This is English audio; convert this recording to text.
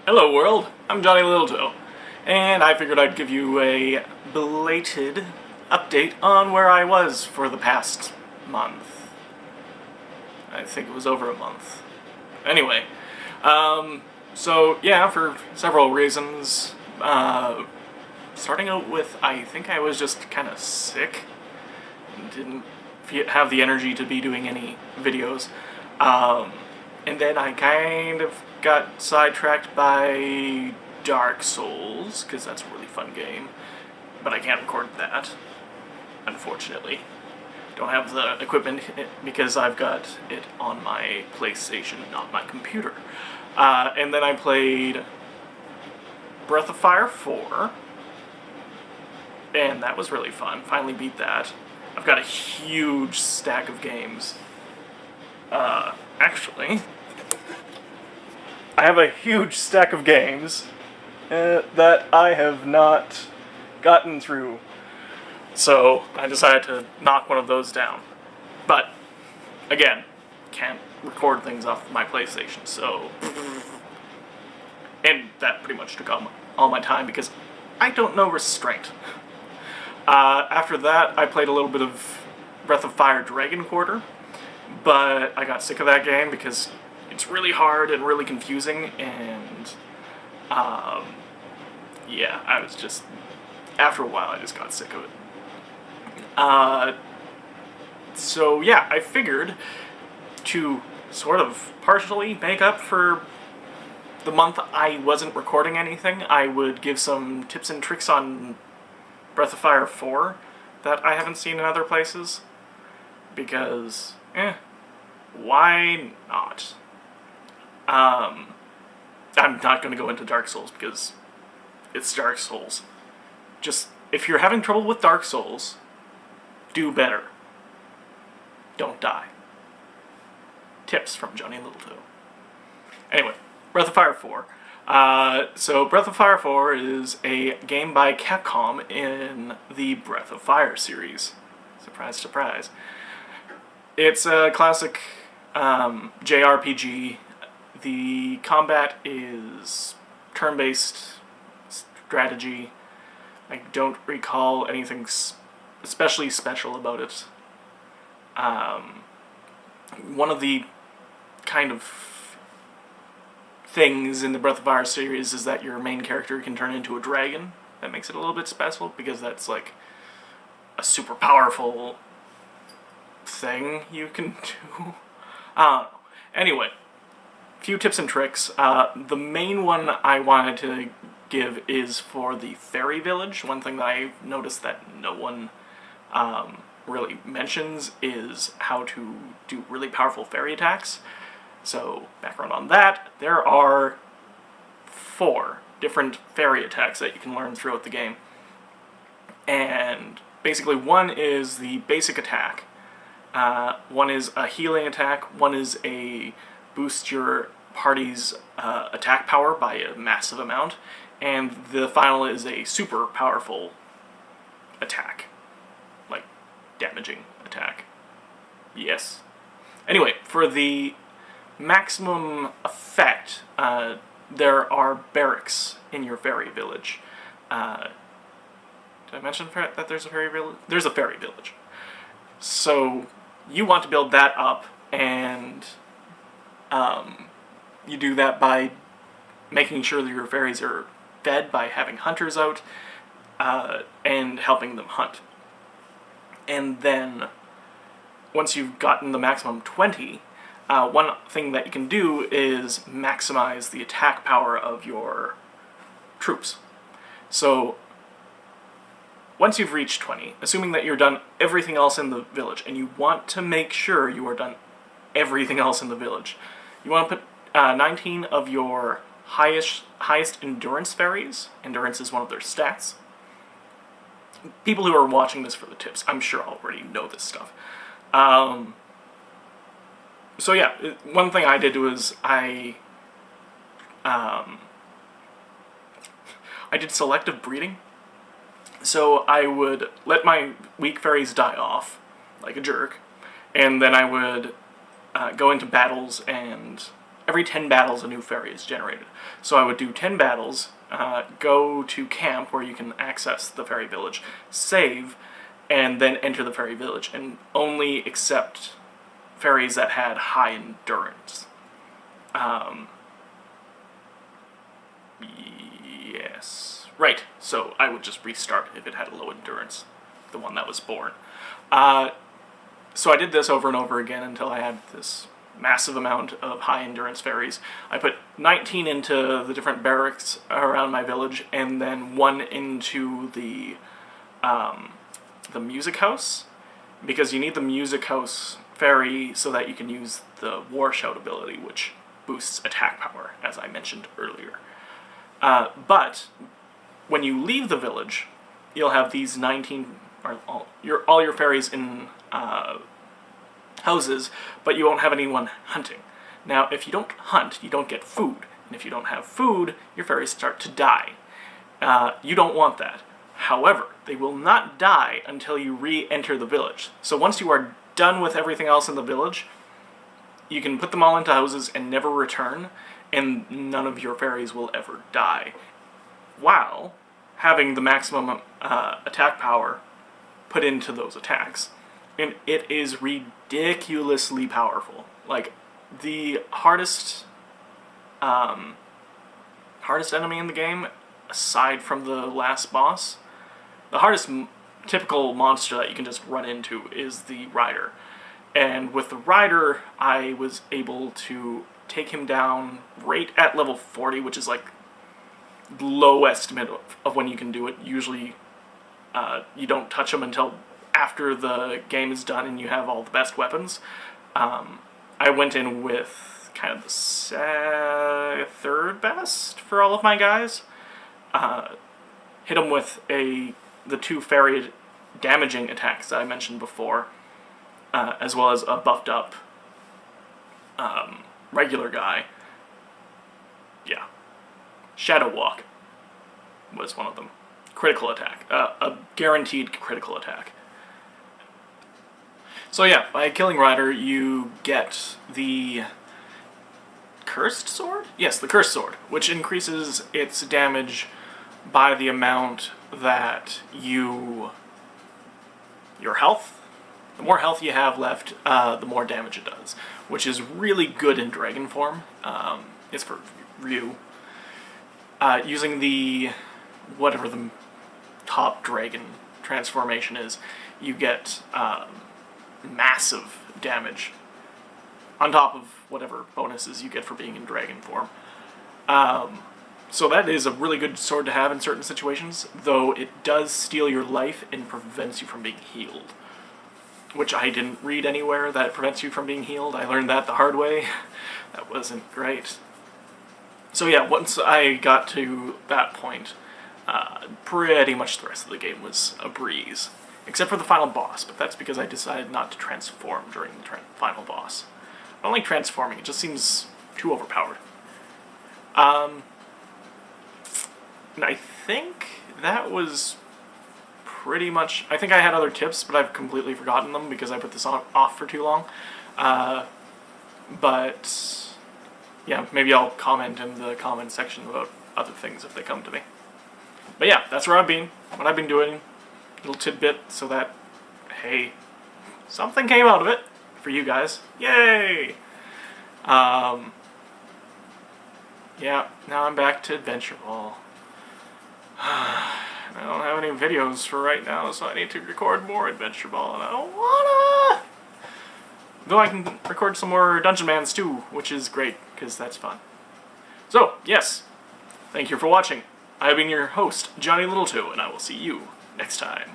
Hello world, I'm Johnyliltoe, and I figured I'd give you a belated update on where I was for the past month. I think it was over a month. Anyway, so yeah, for several reasons, starting out with, I think I was just kind of sick, and didn't have the energy to be doing any videos, and then I kind of got sidetracked by Dark Souls, because that's a really fun game, but I can't record that, unfortunately. Don't have the equipment because I've got it on my PlayStation, not my computer. And then I played Breath of Fire 4, and that was really fun. Finally beat that. I've got a huge stack of games. Actually, I have a huge stack of games that I have not gotten through. So I decided to knock one of those down. But, again, can't record things off my PlayStation, so... And that pretty much took all my time because I don't know restraint. After that, I played a little bit of Breath of Fire Dragon Quarter, but I got sick of that game because it's really hard and really confusing, and yeah, I was just, after a while I just got sick of it. So yeah, I figured to sort of partially make up for the month I wasn't recording anything, I would give some tips and tricks on Breath of Fire 4 that I haven't seen in other places, because, why not? I'm not going to go into Dark Souls because it's Dark Souls. Just, if you're having trouble with Dark Souls, do better. Don't die. Tips from Johnyliltoe. Anyway, Breath of Fire 4. So Breath of Fire 4 is a game by Capcom in the Breath of Fire series. Surprise, surprise. It's a classic JRPG. The combat is turn-based strategy. I don't recall anything especially special about it. One of the kind of things in the Breath of Fire series is that your main character can turn into a dragon. That makes it a little bit special because that's like a super powerful thing you can do. I don't know. Anyway, few tips and tricks. The main one I wanted to give is for the fairy village. One thing that I noticed that no one really mentions is how to do really powerful fairy attacks. So, background on that, there are 4 different fairy attacks that you can learn throughout the game. And basically one is the basic attack, one is a healing attack, one is a boost your party's attack power by a massive amount, and the final is a super powerful attack. Like, damaging attack. Yes. Anyway, for the maximum effect, there are barracks in your fairy village. Did I mention that there's a fairy village? There's a fairy village. So, you want to build that up, and you do that by making sure that your fairies are fed by having hunters out, and helping them hunt. And then, once you've gotten the maximum 20, one thing that you can do is maximize the attack power of your troops. So, once you've reached 20, assuming that you're done everything else in the village, and you want to make sure you are done everything else in the village, you want to put 19 of your highest endurance fairies. Endurance is one of their stats. People who are watching this for the tips, I'm sure already know this stuff. So yeah, one thing I did was I did selective breeding. So I would let my weak fairies die off, like a jerk, and then I would go into battles and every 10 battles a new fairy is generated. So I would do 10 battles, go to camp where you can access the fairy village, save, and then enter the fairy village, and only accept fairies that had high endurance. Yes. Right, so I would just restart if it had a low endurance, the one that was born. So I did this over and over again until I had this massive amount of high endurance fairies. I put 19 into the different barracks around my village, and then 1 into the music house, because you need the music house fairy so that you can use the war shout ability, which boosts attack power, as I mentioned earlier. But when you leave the village, you'll have these 19, or all your fairies in houses, but you won't have anyone hunting. Now, if you don't hunt, you don't get food, and if you don't have food, your fairies start to die. You don't want that. However, they will not die until you re-enter the village. So once you are done with everything else in the village, you can put them all into houses and never return, and none of your fairies will ever die, while having the maximum attack power put into those attacks. And it is ridiculously powerful. Like, the hardest enemy in the game, aside from the last boss, the hardest typical monster that you can just run into is the Rider. And with the Rider, I was able to take him down right at level 40, which is like the low estimate of when you can do it. Usually you don't touch him until after the game is done and you have all the best weapons. I went in with kind of the third best for all of my guys. Hit him with the 2 fairy damaging attacks that I mentioned before, as well as a buffed up regular guy. Yeah. Shadow Walk was one of them. Critical attack. A guaranteed critical attack. So yeah, by killing Rider, you get the Cursed Sword? Yes, the Cursed Sword, which increases its damage by the amount that your health, the more health you have left, the more damage it does, which is really good in dragon form. It's for Ryu. Using the, whatever the top dragon transformation is, you get massive damage on top of whatever bonuses you get for being in dragon form. So that is a really good sword to have in certain situations, though it does steal your life and prevents you from being healed. Which I didn't read anywhere that it prevents you from being healed. I learned that the hard way. That wasn't great. So yeah, once I got to that point, pretty much the rest of the game was a breeze. Except for the final boss, but that's because I decided not to transform during the final boss. I don't like transforming, it just seems too overpowered. And I think that was pretty much... I think I had other tips, but I've completely forgotten them because I put this off for too long. But yeah, maybe I'll comment in the comment section about other things if they come to me. But yeah, that's where I've been, what I've been doing. Little tidbit so that, hey, something came out of it for you guys. Yay! Yeah, now I'm back to Adventure Ball. I don't have any videos for right now, so I need to record more Adventure Ball, and I don't wanna! Though I can record some more Dungeon Mans too, which is great, because that's fun. So, yes, thank you for watching. I have been your host, Johnyliltoe, and I will see you next time.